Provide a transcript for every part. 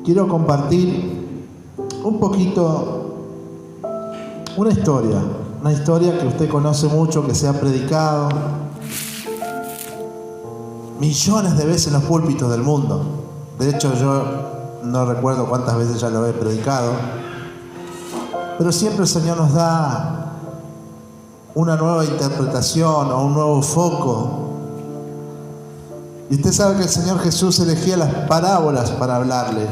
quiero compartir un poquito una historia que usted conoce mucho, que se ha predicado millones de veces en los púlpitos del mundo. De hecho, yo no recuerdo cuántas veces ya lo he predicado, pero siempre el Señor nos da una nueva interpretación o un nuevo foco. Y usted sabe que el Señor Jesús elegía las parábolas para hablarle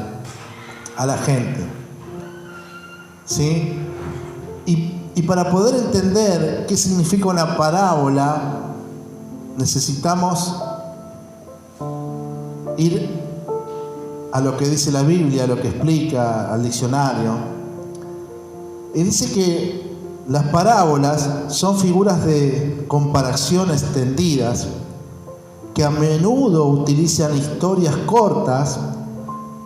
a la gente, ¿sí? Y para poder entender qué significa una parábola, necesitamos ir a lo que dice la Biblia, a lo que explica, al diccionario. Y dice que las parábolas son figuras de comparación extendidas que a menudo utilizan historias cortas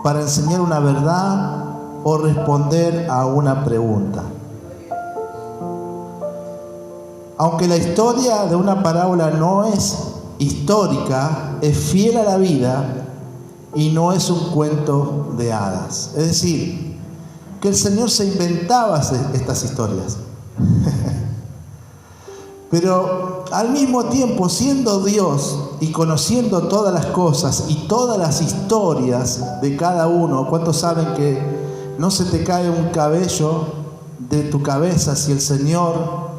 para enseñar una verdad o responder a una pregunta. Aunque la historia de una parábola no es histórica, es fiel a la vida y no es un cuento de hadas. Es decir, que el Señor se inventaba estas historias. Pero al mismo tiempo, siendo Dios y conociendo todas las cosas y todas las historias de cada uno, ¿cuántos saben que no se te cae un cabello de tu cabeza si el Señor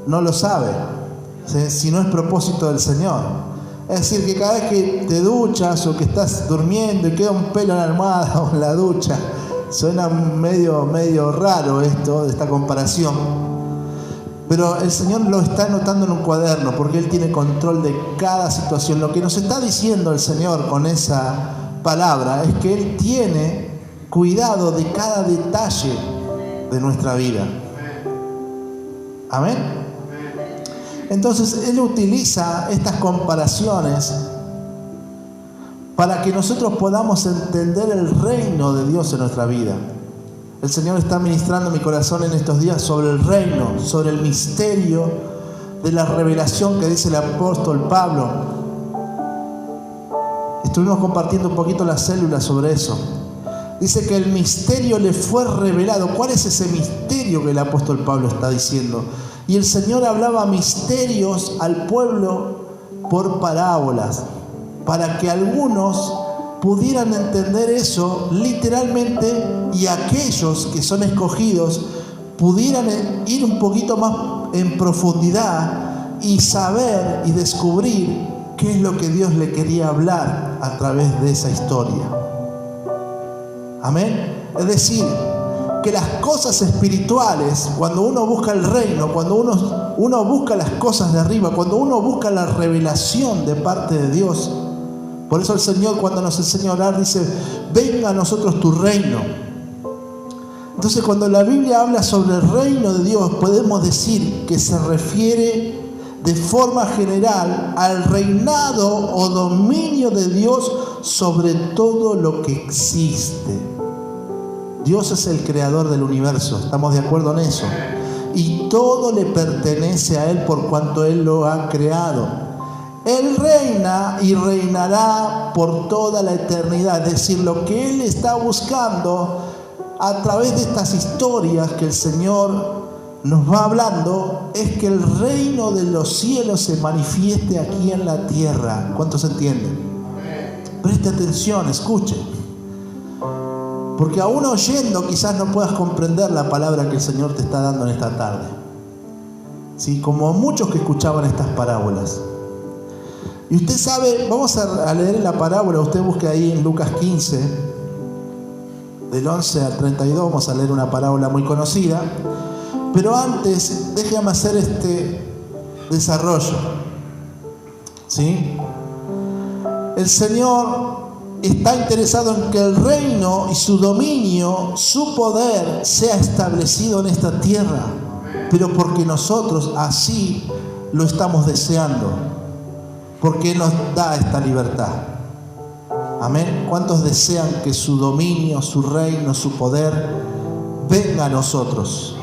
no lo sabe? Si no es propósito del Señor. Es decir, que cada vez que te duchas o que estás durmiendo y queda un pelo en la almohada o en la ducha, suena medio raro esta comparación. Pero el Señor lo está anotando en un cuaderno porque Él tiene control de cada situación. Lo que nos está diciendo el Señor con esa palabra es que Él tiene cuidado de cada detalle de nuestra vida. Amén. Entonces Él utiliza estas comparaciones para que nosotros podamos entender el reino de Dios en nuestra vida. El Señor está ministrando mi corazón en estos días sobre el reino, sobre el misterio de la revelación que dice el apóstol Pablo. Estuvimos compartiendo un poquito las células sobre eso. Dice que el misterio le fue revelado. ¿Cuál es ese misterio que el apóstol Pablo está diciendo? Y el Señor hablaba misterios al pueblo por parábolas, para que algunos pudieran entender eso literalmente y aquellos que son escogidos pudieran ir un poquito más en profundidad y saber y descubrir qué es lo que Dios le quería hablar a través de esa historia. Amén. Es decir, que las cosas espirituales, cuando uno busca el reino, cuando uno busca las cosas de arriba, cuando uno busca la revelación de parte de Dios, por eso el Señor, cuando nos enseña a orar, dice: venga a nosotros tu reino. Entonces, cuando la Biblia habla sobre el reino de Dios, podemos decir que se refiere de forma general al reinado o dominio de Dios sobre todo lo que existe. Dios es el creador del universo, ¿estamos de acuerdo en eso? Y todo le pertenece a Él por cuanto Él lo ha creado. Él reina y reinará por toda la eternidad. Es decir, lo que Él está buscando a través de estas historias que el Señor nos va hablando es que el reino de los cielos se manifieste aquí en la tierra. ¿Cuántos entienden? Preste atención, escuche. Porque aún oyendo quizás no puedas comprender la palabra que el Señor te está dando en esta tarde. ¿Sí? Como muchos que escuchaban estas parábolas. Y usted sabe, vamos a leer la parábola, usted busque ahí en Lucas 15, del 11 al 32, vamos a leer una parábola muy conocida. Pero antes, déjame hacer este desarrollo. ¿Sí? El Señor está interesado en que el reino y su dominio, su poder, sea establecido en esta tierra. Pero porque nosotros así lo estamos deseando. Porque nos da esta libertad. Amén. ¿Cuántos desean que su dominio, su reino, su poder venga a nosotros?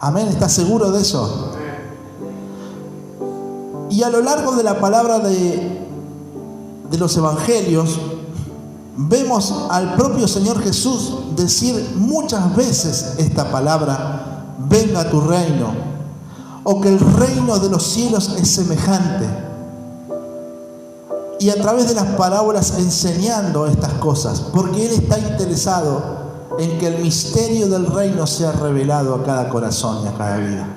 Amén. ¿Estás seguro de eso? Y a lo largo de la palabra de los evangelios, vemos al propio Señor Jesús decir muchas veces esta palabra: venga tu reino, o que el reino de los cielos es semejante. Y a través de las parábolas enseñando estas cosas, porque Él está interesado en que el misterio del reino sea revelado a cada corazón y a cada vida.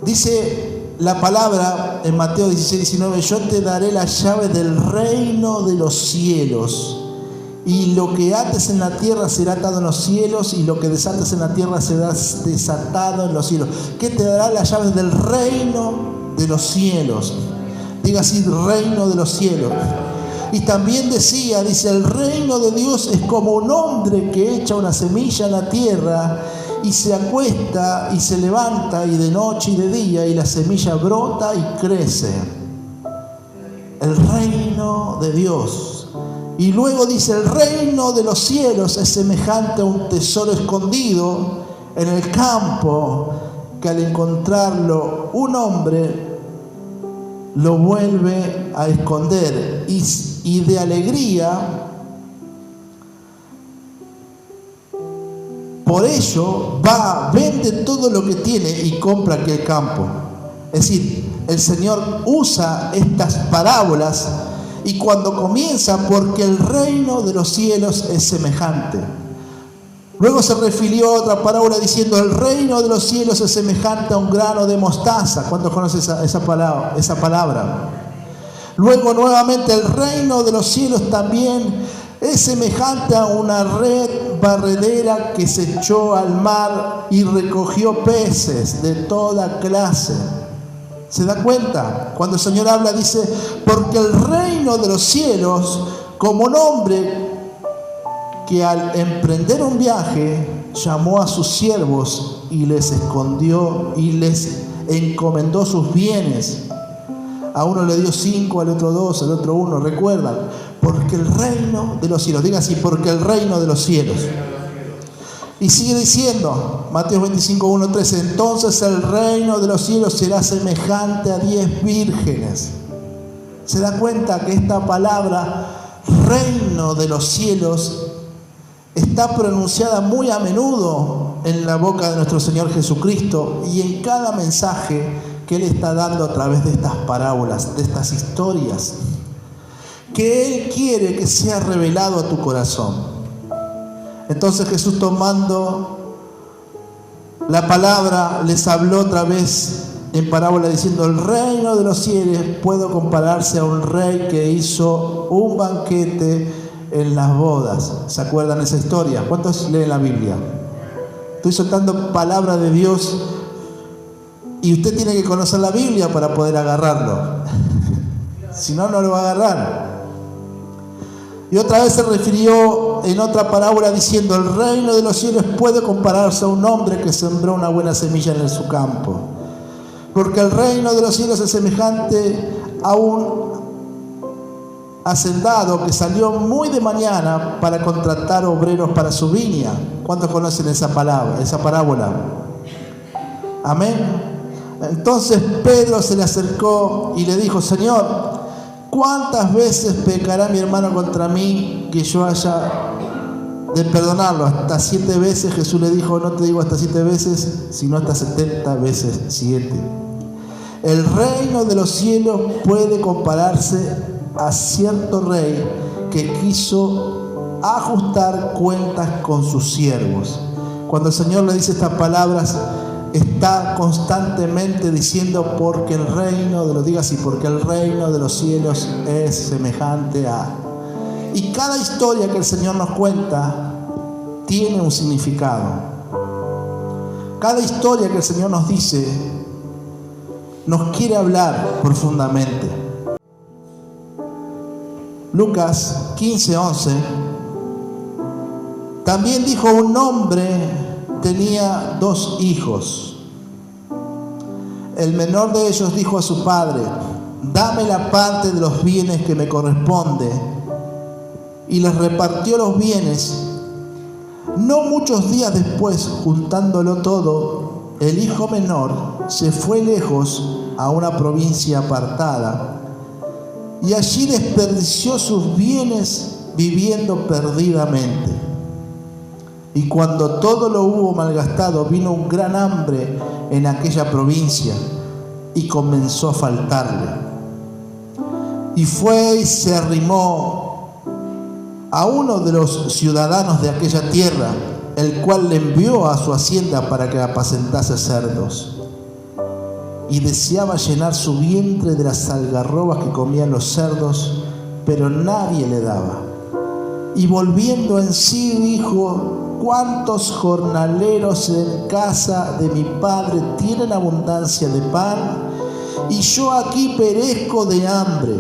Dice la palabra en Mateo 16:19: yo te daré las llaves del reino de los cielos, y lo que ates en la tierra será atado en los cielos, y lo que desates en la tierra será desatado en los cielos. ¿Qué te dará las llaves del reino de los cielos? Diga así: reino de los cielos. Y también dice: el reino de Dios es como un hombre que echa una semilla en la tierra y se acuesta y se levanta, y de noche y de día, y la semilla brota y crece. El reino de Dios. Y luego dice: el reino de los cielos es semejante a un tesoro escondido en el campo, que al encontrarlo un hombre lo vuelve a esconder, y de alegría por ello va, vende todo lo que tiene y compra aquel campo. Es decir, el Señor usa estas parábolas, y cuando comienza: porque el reino de los cielos es semejante. Luego se refirió a otra parábola diciendo: el reino de los cielos es semejante a un grano de mostaza. ¿Cuántos conocen esa palabra? Luego nuevamente: el reino de los cielos también es semejante a una red barredera que se echó al mar y recogió peces de toda clase. ¿Se da cuenta? Cuando el Señor habla, dice: porque el reino de los cielos, como un hombre que al emprender un viaje llamó a sus siervos y les escondió y les encomendó sus bienes. A uno le dio 5, al otro 2, al otro 1. ¿Recuerdan? Porque el reino de los cielos. Diga así: porque el reino de los cielos. Y sigue diciendo, Mateo 25:1-13: entonces el reino de los cielos será semejante a 10 vírgenes. ¿Se da cuenta que esta palabra, reino de los cielos, está pronunciada muy a menudo en la boca de nuestro Señor Jesucristo, y en cada mensaje que Él está dando a través de estas parábolas, de estas historias, que Él quiere que sea revelado a tu corazón? Entonces Jesús, tomando la palabra, les habló otra vez en parábola diciendo: el reino de los cielos puede compararse a un rey que hizo un banquete en las bodas. ¿Se acuerdan esa historia? ¿Cuántos leen la Biblia? Estoy soltando palabra de Dios, y usted tiene que conocer la Biblia para poder agarrarlo. Si no, no lo va a agarrar. Y otra vez se refirió en otra parábola diciendo: el reino de los cielos puede compararse a un hombre que sembró una buena semilla en su campo. Porque el reino de los cielos es semejante a un hacendado que salió muy de mañana para contratar obreros para su viña. ¿Cuántos conocen esa parábola? Amén. Entonces Pedro se le acercó y le dijo: Señor, ¿cuántas veces pecará mi hermano contra mí que yo haya de perdonarlo? ¿Hasta 7 veces? Jesús le dijo: no te digo hasta 7 veces, sino hasta 70 veces 7. El reino de los cielos puede compararse a cierto rey que quiso ajustar cuentas con sus siervos. Cuando el Señor le dice estas palabras, está constantemente diciendo: porque el reino de los, diga así, porque el reino de los cielos es semejante a. Y cada historia que el Señor nos cuenta tiene un significado. Cada historia que el Señor nos dice nos quiere hablar profundamente. Lucas 15:11: también dijo: un hombre tenía 2 hijos. El menor de ellos dijo a su padre: dame la parte de los bienes que me corresponde. Y les repartió los bienes. No muchos días después, juntándolo todo, el hijo menor se fue lejos a una provincia apartada y allí desperdició sus bienes viviendo perdidamente. Y cuando todo lo hubo malgastado, vino un gran hambre en aquella provincia y comenzó a faltarle. Y fue y se arrimó a uno de los ciudadanos de aquella tierra, el cual le envió a su hacienda para que apacentase cerdos. Y deseaba llenar su vientre de las algarrobas que comían los cerdos, pero nadie le daba. Y volviendo en sí dijo: ¿cuántos jornaleros en casa de mi padre tienen abundancia de pan? Y yo aquí perezco de hambre.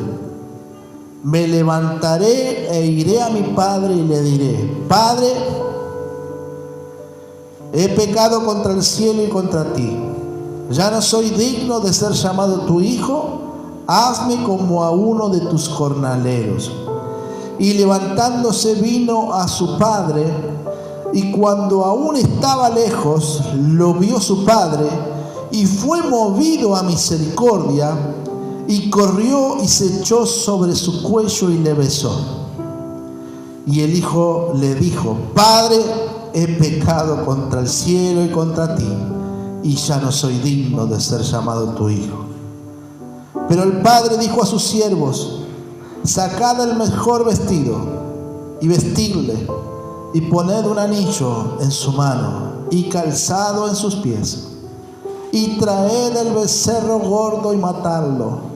Me levantaré e iré a mi padre y le diré: Padre, he pecado contra el cielo y contra ti. Ya no soy digno de ser llamado tu hijo. Hazme como a uno de tus jornaleros. Y levantándose vino a su padre, y cuando aún estaba lejos, lo vio su padre, y fue movido a misericordia, y corrió y se echó sobre su cuello y le besó. Y el hijo le dijo: Padre, he pecado contra el cielo y contra ti, y ya no soy digno de ser llamado tu hijo. Pero el padre dijo a sus siervos: sacad el mejor vestido y vestidle, y poned un anillo en su mano y calzado en sus pies, y traed el becerro gordo y matadlo,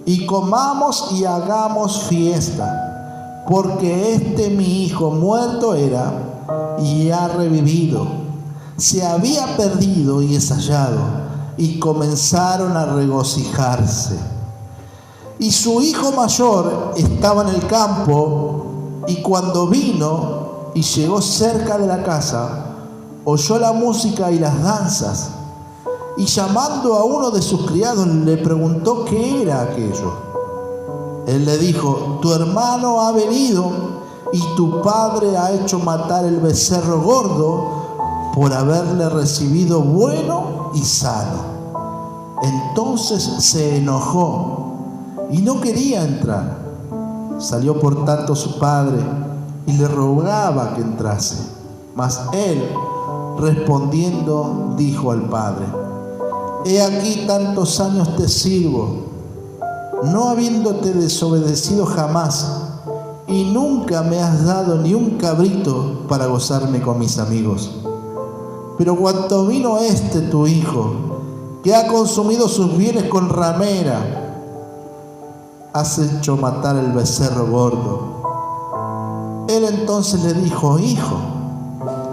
y comamos y hagamos fiesta, porque este mi hijo muerto era y ha revivido, se había perdido y es hallado. Y comenzaron a regocijarse. Y su hijo mayor estaba en el campo, y cuando vino y llegó cerca de la casa, oyó la música y las danzas, y llamando a uno de sus criados le preguntó qué era aquello. Él le dijo: tu hermano ha venido, y tu padre ha hecho matar el becerro gordo por haberle recibido bueno y sano. Entonces se enojó y no quería entrar. Salió por tanto su padre y le rogaba que entrase. Mas él, respondiendo, dijo al padre: he aquí tantos años te sirvo, no habiéndote desobedecido jamás, y nunca me has dado ni un cabrito para gozarme con mis amigos. Pero cuando vino este tu hijo, que ha consumido sus bienes con ramera, has hecho matar el becerro gordo. Él entonces le dijo: hijo,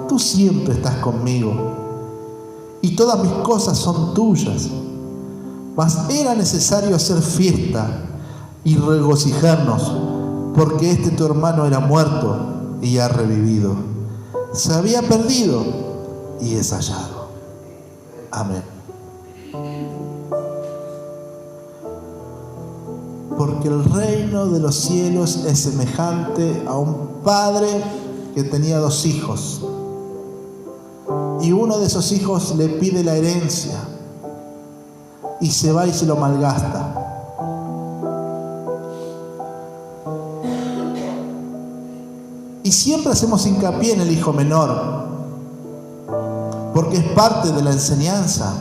tú siempre estás conmigo, y todas mis cosas son tuyas. Mas era necesario hacer fiesta y regocijarnos, porque este tu hermano era muerto y ha revivido. Se había perdido y es hallado. Amén. Porque el reino de los cielos es semejante a un padre que tenía 2 hijos. Y uno de esos hijos le pide la herencia y se va y se lo malgasta. Y siempre hacemos hincapié en el hijo menor, porque es parte de la enseñanza.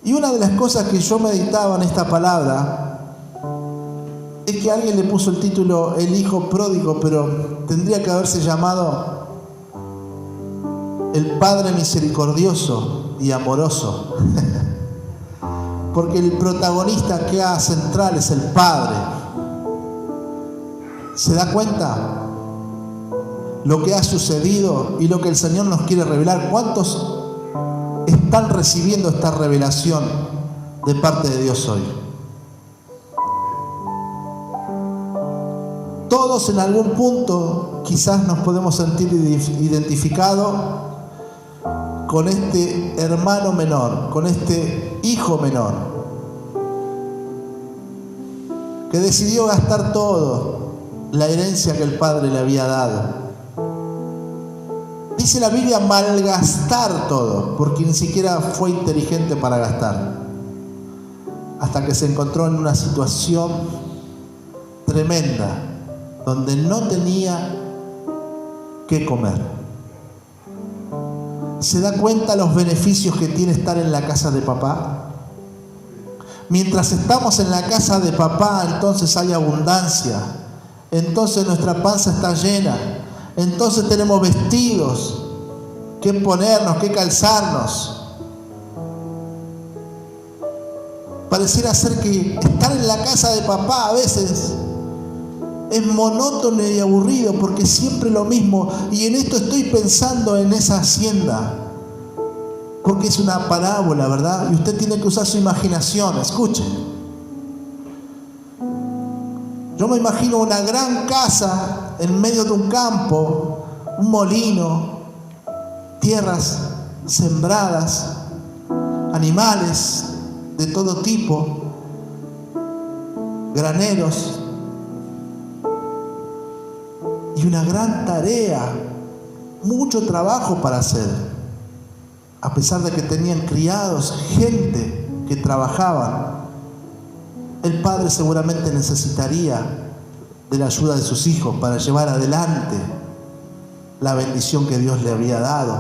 Y una de las cosas que yo meditaba en esta palabra es que alguien le puso el título El hijo pródigo, pero tendría que haberse llamado El Padre misericordioso y amoroso. Porque el protagonista que hace central es el Padre. ¿Se da cuenta lo que ha sucedido y lo que el Señor nos quiere revelar? ¿Cuántos están recibiendo esta revelación de parte de Dios hoy? Todos en algún punto quizás nos podemos sentir identificados con este hermano menor, con este hijo menor, que decidió gastar todo la herencia que el padre le había dado. Dice la Biblia malgastar todo, porque ni siquiera fue inteligente para gastar. hasta que se encontró en una situación tremenda, donde no tenía qué comer. ¿Se da cuenta los beneficios que tiene estar en la casa de papá? Mientras estamos en la casa de papá, entonces hay abundancia, entonces nuestra panza está llena, entonces tenemos vestidos que ponernos, que calzarnos. Pareciera ser que estar en la casa de papá a veces es monótono y aburrido, porque siempre lo mismo. Y en esto estoy pensando en esa hacienda, porque es una parábola, ¿verdad? Y usted tiene que usar su imaginación. Escuche. Yo me imagino una gran casa en medio de un campo, un molino, tierras sembradas, animales de todo tipo, graneros, y una gran tarea, mucho trabajo para hacer. A pesar de que tenían criados, gente que trabajaban, el padre seguramente necesitaría de la ayuda de sus hijos para llevar adelante la bendición que Dios le había dado,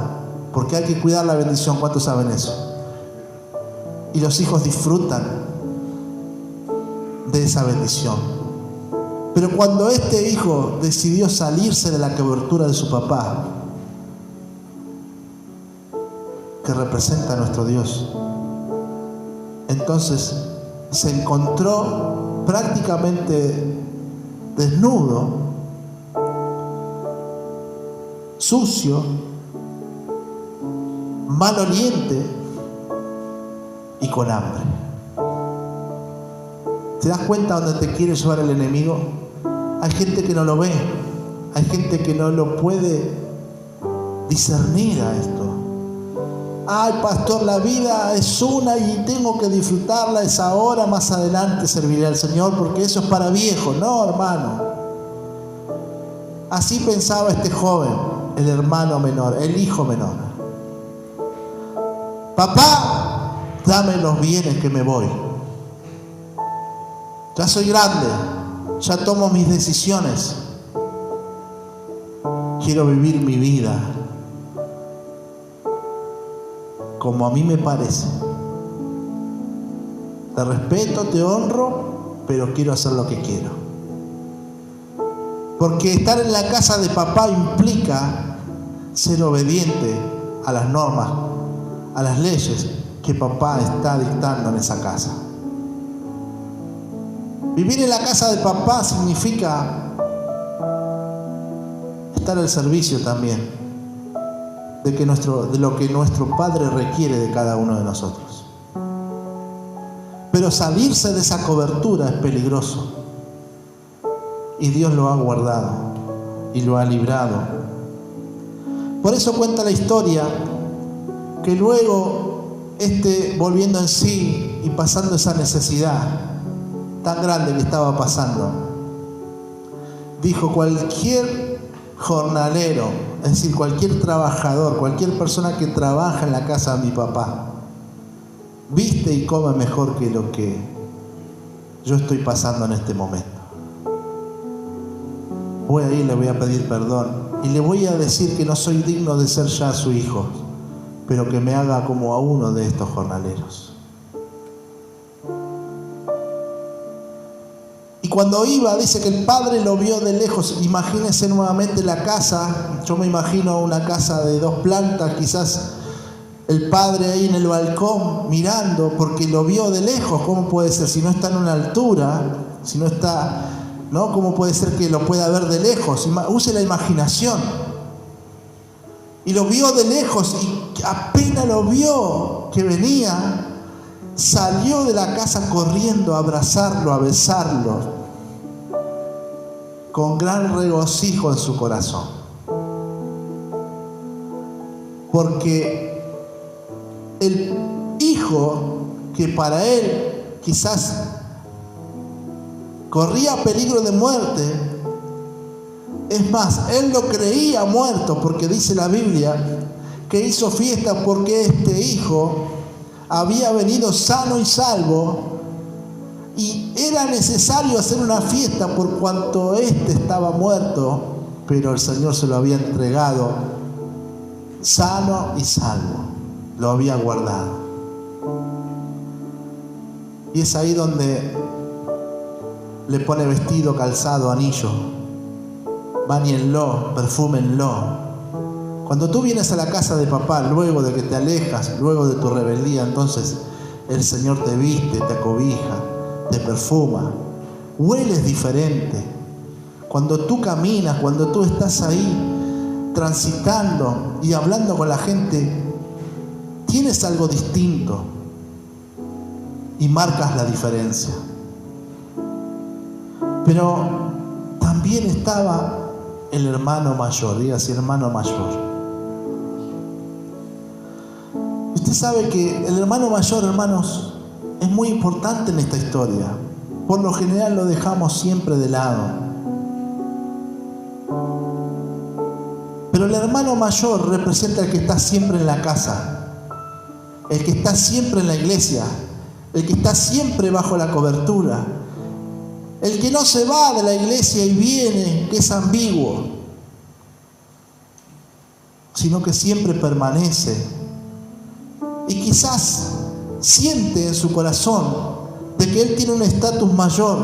porque hay que cuidar la bendición. ¿Cuántos saben eso? Y los hijos disfrutan de esa bendición. Pero cuando este hijo decidió salirse de la cobertura de su papá, que representa a nuestro Dios, entonces se encontró prácticamente desnudo, sucio, maloliente y con hambre. ¿Te das cuenta dónde te quiere llevar el enemigo? Hay gente que no lo ve, hay gente que no lo puede discernir a esto. Ay, pastor, la vida es una y tengo que disfrutarla, es ahora, más adelante serviré al Señor, porque eso es para viejos. No, hermano. Así pensaba este joven, el hermano menor, el hijo menor. Papá, dame los bienes que me voy. Ya soy grande, ya tomo mis decisiones. Quiero vivir mi vida como a mí me parece. Te respeto, te honro, pero quiero hacer lo que quiero. Porque estar en la casa de papá implica ser obediente a las normas, a las leyes que papá está dictando en esa casa. Vivir en la casa de papá significa estar al servicio también de lo que nuestro Padre requiere de cada uno de nosotros. Pero salirse de esa cobertura es peligroso. Y Dios lo ha guardado y lo ha librado. Por eso cuenta la historia que luego volviendo en sí y pasando esa necesidad tan grande que estaba pasando, dijo: cualquier jornalero, es decir, cualquier trabajador, cualquier persona que trabaja en la casa de mi papá, viste y come mejor que lo que yo estoy pasando en este momento. Voy a ir, le voy a pedir perdón y le voy a decir que no soy digno de ser ya su hijo, pero que me haga como a uno de estos jornaleros. Y cuando iba, dice que el padre lo vio de lejos. Imagínense nuevamente la casa. Yo me imagino una casa de 2 plantas, quizás el padre ahí en el balcón mirando, porque lo vio de lejos. ¿Cómo puede ser? Si no está en una altura, si no está, ¿no? ¿Cómo puede ser que lo pueda ver de lejos? Use la imaginación. Y lo vio de lejos, y apenas lo vio que venía, salió de la casa corriendo a abrazarlo, a besarlo, con gran regocijo en su corazón. Porque el hijo, que para él quizás corría peligro de muerte, es más, él lo creía muerto, porque dice la Biblia que hizo fiesta porque este hijo había venido sano y salvo Y era necesario hacer una fiesta por cuanto éste estaba muerto, pero el Señor se lo había entregado sano y salvo. Lo había guardado. Y es ahí donde le pone vestido, calzado, anillo. Báñenlo, perfúmenlo. Cuando tú vienes a la casa de papá, luego de que te alejas, luego de tu rebeldía, entonces el Señor te viste, te acobija, te perfuma. Hueles diferente. Cuando tú caminas, cuando tú estás ahí transitando y hablando con la gente, tienes algo distinto y marcas la diferencia. Pero también estaba el hermano mayor, diga así, hermano mayor. Usted sabe que el hermano mayor, hermanos, es muy importante en esta historia. Por lo general lo dejamos siempre de lado. Pero el hermano mayor representa el que está siempre en la casa, el que está siempre en la iglesia, el que está siempre bajo la cobertura, el que no se va de la iglesia y viene, que es ambiguo, sino que siempre permanece. Y quizás siente en su corazón de que él tiene un estatus mayor,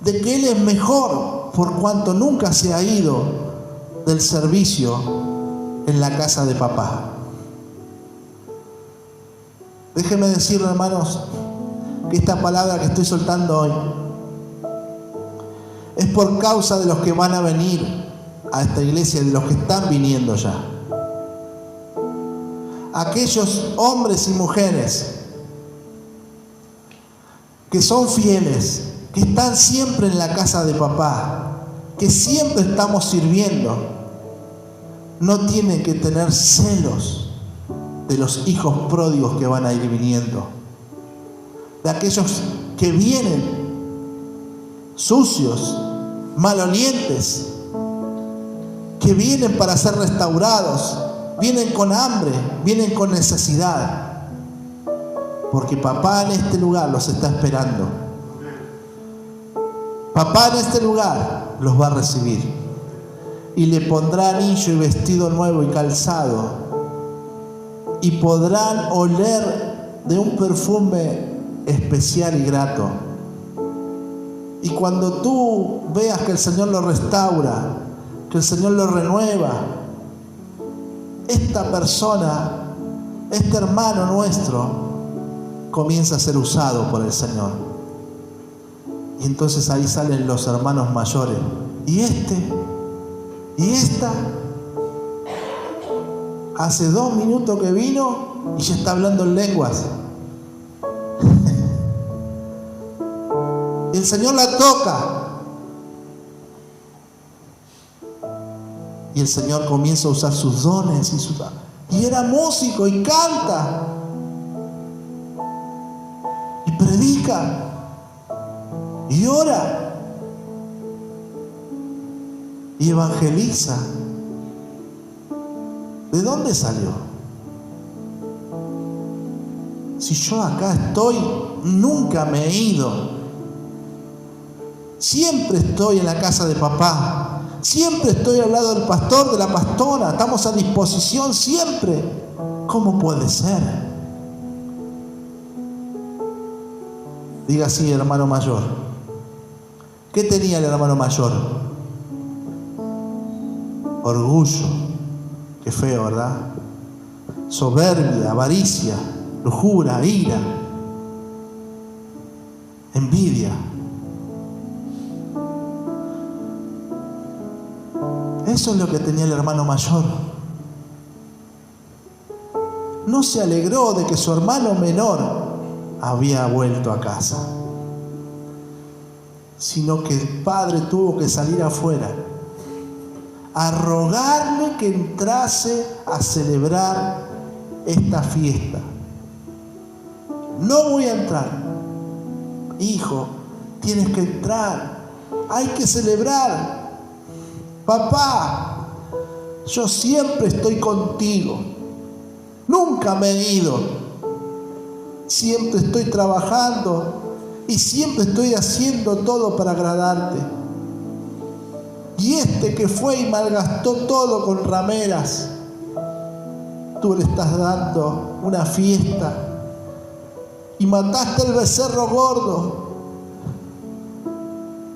de que él es mejor por cuanto nunca se ha ido del servicio en la casa de papá. Déjenme decirle, hermanos, que esta palabra que estoy soltando hoy es por causa de los que van a venir a esta iglesia, de los que están viniendo ya. Aquellos hombres y mujeres que son fieles, que están siempre en la casa de papá, que siempre estamos sirviendo, no tienen que tener celos de los hijos pródigos que van a ir viniendo, de aquellos que vienen sucios, malolientes, que vienen para ser restaurados, vienen con hambre, vienen con necesidad, porque papá en este lugar los está esperando. Papá en este lugar los va a recibir y le pondrá anillo y vestido nuevo y calzado, y podrán oler de un perfume especial y grato. Y cuando tú veas que el Señor lo restaura, que el Señor lo renueva, esta persona, este hermano nuestro, comienza a ser usado por el Señor. Y entonces ahí salen los hermanos mayores. Y esta, hace 2 minutos que vino y ya está hablando en lenguas. Y el Señor la toca. Y el Señor comienza a usar sus dones y era músico y canta y predica y ora y evangeliza. ¿De dónde salió? Si yo acá estoy, nunca me he ido. Siempre estoy en la casa de papá. Siempre estoy al lado del pastor, de la pastora. Estamos a disposición siempre. ¿Cómo puede ser? Diga así, hermano mayor. ¿Qué tenía el hermano mayor? Orgullo. Qué feo, ¿verdad? Soberbia, avaricia, lujuria, ira, envidia. Eso es lo que tenía el hermano mayor. No se alegró de que su hermano menor había vuelto a casa, sino que el padre tuvo que salir afuera a rogarle que entrase a celebrar esta fiesta. No voy a entrar. Hijo, tienes que entrar. Hay que celebrar. Papá, yo siempre estoy contigo. Nunca me he ido. Siempre estoy trabajando y siempre estoy haciendo todo para agradarte. Y este que fue y malgastó todo con rameras, tú le estás dando una fiesta y mataste el becerro gordo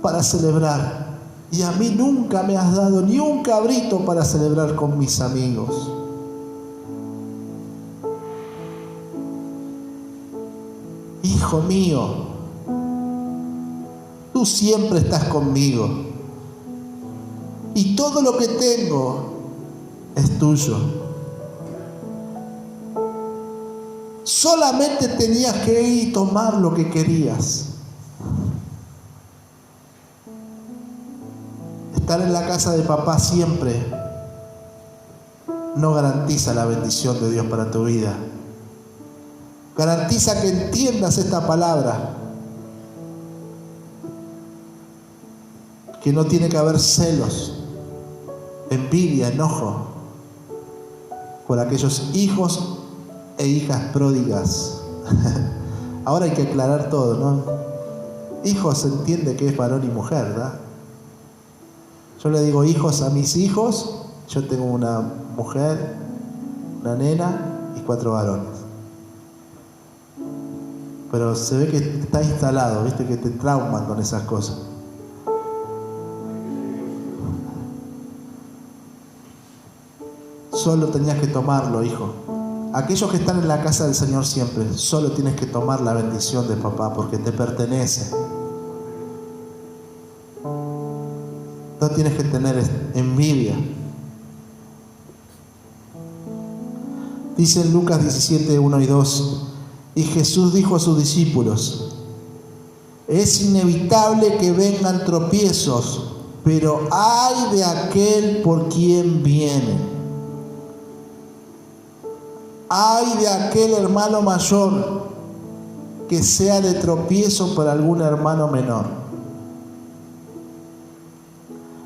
para celebrar. Y a mí nunca me has dado ni un cabrito para celebrar con mis amigos. Hijo mío, tú siempre estás conmigo y todo lo que tengo es tuyo. Solamente tenías que ir y tomar lo que querías. Estar en la casa de papá siempre no garantiza la bendición de Dios para tu vida. Garantiza que entiendas esta palabra, que no tiene que haber celos, envidia, enojo por aquellos hijos e hijas pródigas. Ahora hay que aclarar todo, ¿no? Hijos se entiende que es varón y mujer, ¿verdad? Yo le digo hijos a mis hijos. Yo tengo una mujer, una nena y 4 varones. Pero se ve que está instalado, ¿viste? Que te trauman con esas cosas. Solo tenías que tomarlo, hijo. Aquellos que están en la casa del Señor siempre, solo tienes que tomar la bendición de papá porque te pertenece. No tienes que tener envidia. Dice en Lucas 17, 1 y 2, y Jesús dijo a sus discípulos: es inevitable que vengan tropiezos, pero ay de aquel por quien viene. Ay de aquel hermano mayor que sea de tropiezo para algún hermano menor.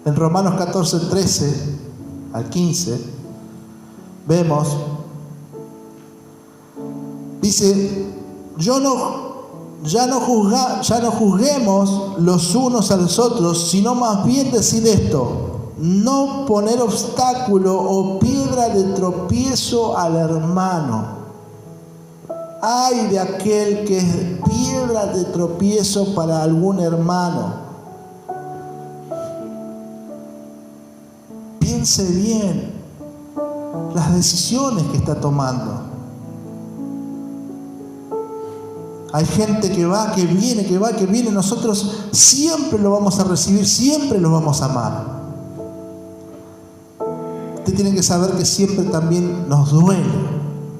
En Romanos 14, 13 al 15, vemos, dice, ya no juzguemos los unos a los otros, sino más bien decir esto: no poner obstáculo o piedra de tropiezo al hermano. Ay de aquel que es piedra de tropiezo para algún hermano. Piense bien las decisiones que está tomando. Hay gente que va, que viene, que va, que viene. Nosotros siempre lo vamos a recibir, siempre lo vamos a amar. Usted tiene que saber que siempre también nos duele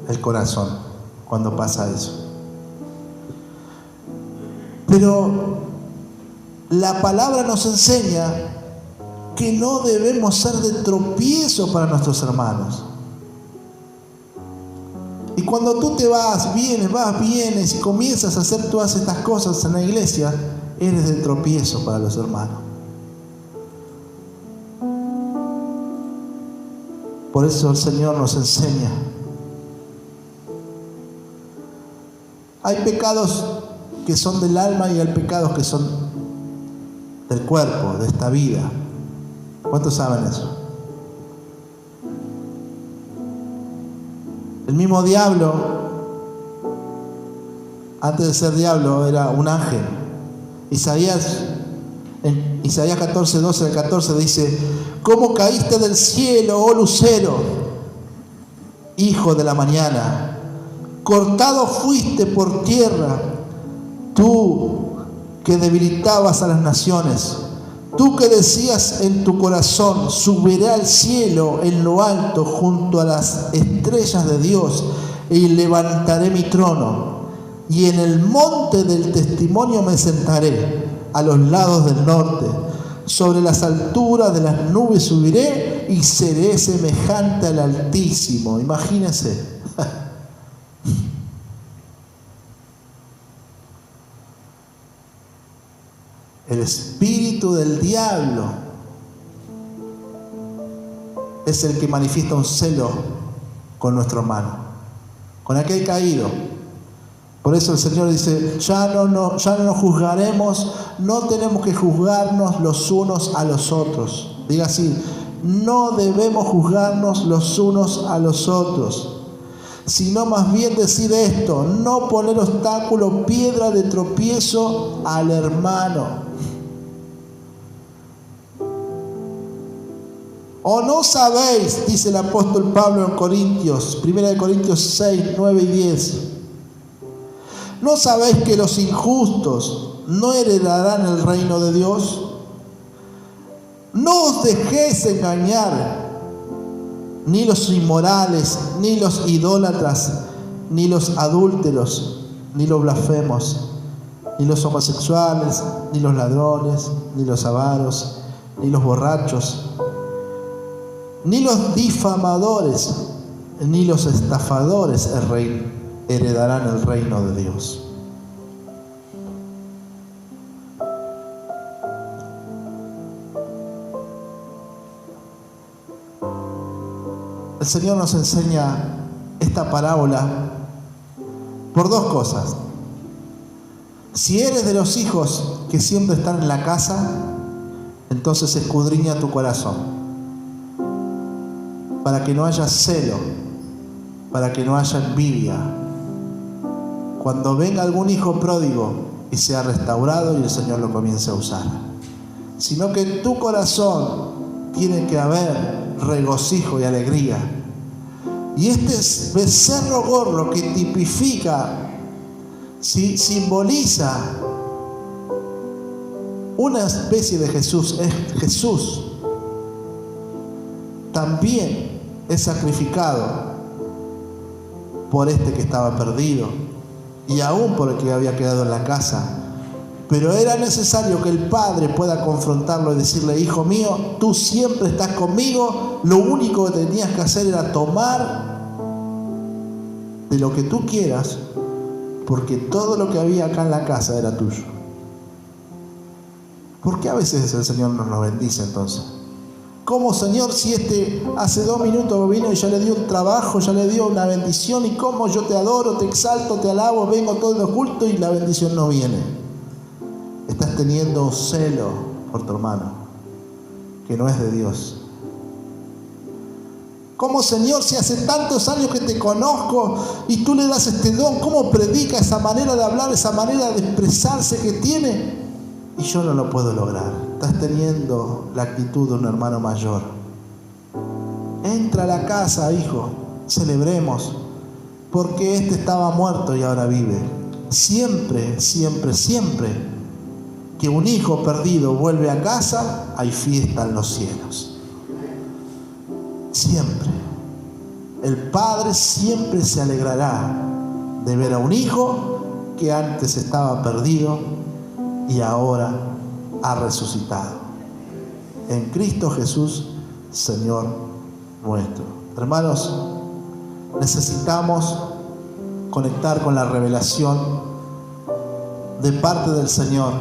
el corazón cuando pasa eso. Pero la palabra nos enseña que no debemos ser de tropiezo para nuestros hermanos. Y cuando tú te vas, vienes y comienzas a hacer todas estas cosas en la iglesia, eres de tropiezo para los hermanos. Por eso el Señor nos enseña. Hay pecados que son del alma y hay pecados que son del cuerpo, de esta vida. ¿Cuántos saben eso? El mismo diablo, antes de ser diablo, era un ángel. En Isaías 14, 12 al 14 dice: ¿cómo caíste del cielo, oh lucero, hijo de la mañana? Cortado fuiste por tierra, tú que debilitabas a las naciones. Tú que decías en tu corazón: subiré al cielo en lo alto junto a las estrellas de Dios y levantaré mi trono. Y en el monte del testimonio me sentaré a los lados del norte. Sobre las alturas de las nubes subiré y seré semejante al Altísimo. Imagínense. El espíritu del diablo es el que manifiesta un celo con nuestro hermano, con aquel caído. Por eso el Señor dice, ya no nos juzgaremos, no tenemos que juzgarnos los unos a los otros. Diga así, no debemos juzgarnos los unos a los otros, sino más bien decir esto, no poner obstáculo, piedra de tropiezo al hermano. ¿O no sabéis, dice el apóstol Pablo en Corintios, 1 Corintios 6, 9 y 10, ¿no sabéis que los injustos no heredarán el reino de Dios? No os dejéis engañar, ni los inmorales, ni los idólatras, ni los adúlteros, ni los blasfemos, ni los homosexuales, ni los ladrones, ni los avaros, ni los borrachos, ni los difamadores, ni los estafadores heredarán el reino de Dios. El Señor nos enseña esta parábola por dos cosas. Si eres de los hijos que siempre están en la casa, entonces escudriña tu corazón, para que no haya celo, para que no haya envidia. Cuando venga algún hijo pródigo y sea restaurado y el Señor lo comience a usar, sino que en tu corazón tiene que haber regocijo y alegría. Y este becerro gordo que tipifica, simboliza una especie de Jesús, es Jesús. También es sacrificado por este que estaba perdido y aún por el que había quedado en la casa. Pero era necesario que el padre pueda confrontarlo y decirle: hijo mío, tú siempre estás conmigo, lo único que tenías que hacer era tomar de lo que tú quieras, porque todo lo que había acá en la casa era tuyo. ¿Por qué a veces el Señor no nos bendice entonces? ¿Cómo, Señor, si este hace 2 minutos vino y ya le dio un trabajo, ya le dio una bendición, y cómo yo te adoro, te exalto, te alabo, vengo todo el culto y la bendición no viene? Estás teniendo celo por tu hermano, que no es de Dios. ¿Cómo, Señor, si hace tantos años que te conozco y tú le das este don, cómo predica esa manera de hablar, esa manera de expresarse que tiene, y yo no lo puedo lograr? Estás teniendo la actitud de un hermano mayor. Entra a la casa, hijo, celebremos, porque este estaba muerto y ahora vive. Siempre, siempre, siempre que un hijo perdido vuelve a casa, hay fiesta en los cielos. Siempre. El Padre siempre se alegrará de ver a un hijo que antes estaba perdido y ahora ha resucitado. En Cristo Jesús, Señor nuestro. Hermanos, necesitamos conectar con la revelación de parte del Señor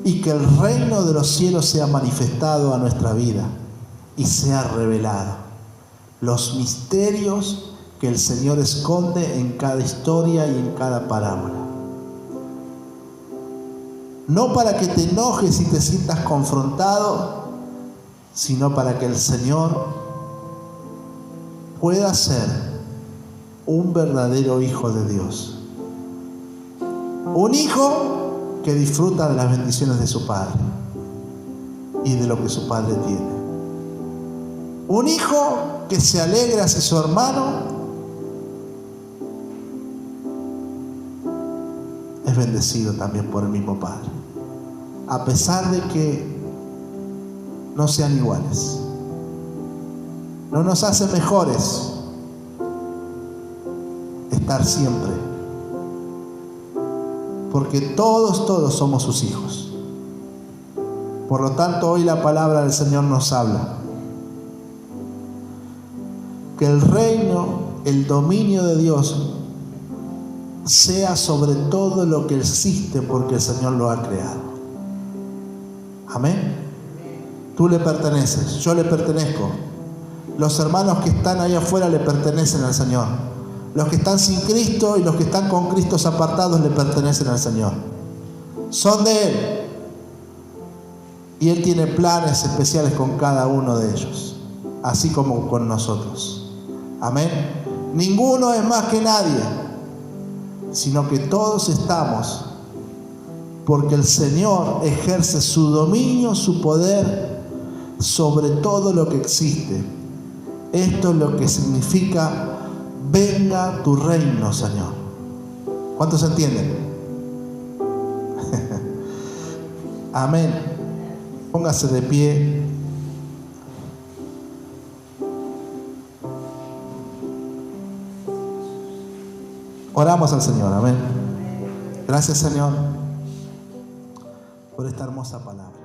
y que el reino de los cielos sea manifestado a nuestra vida y sea revelado. Los misterios que el Señor esconde en cada historia y en cada parábola. No para que te enojes y te sientas confrontado, sino para que el Señor pueda ser un verdadero hijo de Dios. Un hijo que disfruta de las bendiciones de su Padre y de lo que su Padre tiene. Un hijo que se alegra si su hermano es bendecido también por el mismo Padre, a pesar de que no sean iguales. No nos hace mejores estar siempre, porque todos somos sus hijos. Por lo tanto, hoy la palabra del Señor nos habla que el reino, el dominio de Dios sea sobre todo lo que existe, porque el Señor lo ha creado. Amén. Tú le perteneces, yo le pertenezco. Los hermanos que están ahí afuera le pertenecen al Señor. Los que están sin Cristo y los que están con Cristo apartados le pertenecen al Señor. Son de Él. Y Él tiene planes especiales con cada uno de ellos, así como con nosotros. Amén. Ninguno es más que nadie, sino que todos estamos porque el Señor ejerce su dominio, su poder sobre todo lo que existe. Esto es lo que significa: venga tu reino, Señor. ¿Cuántos entienden? Amén. Póngase de pie. Oramos al Señor. Amén. Gracias, Señor, por esta hermosa palabra.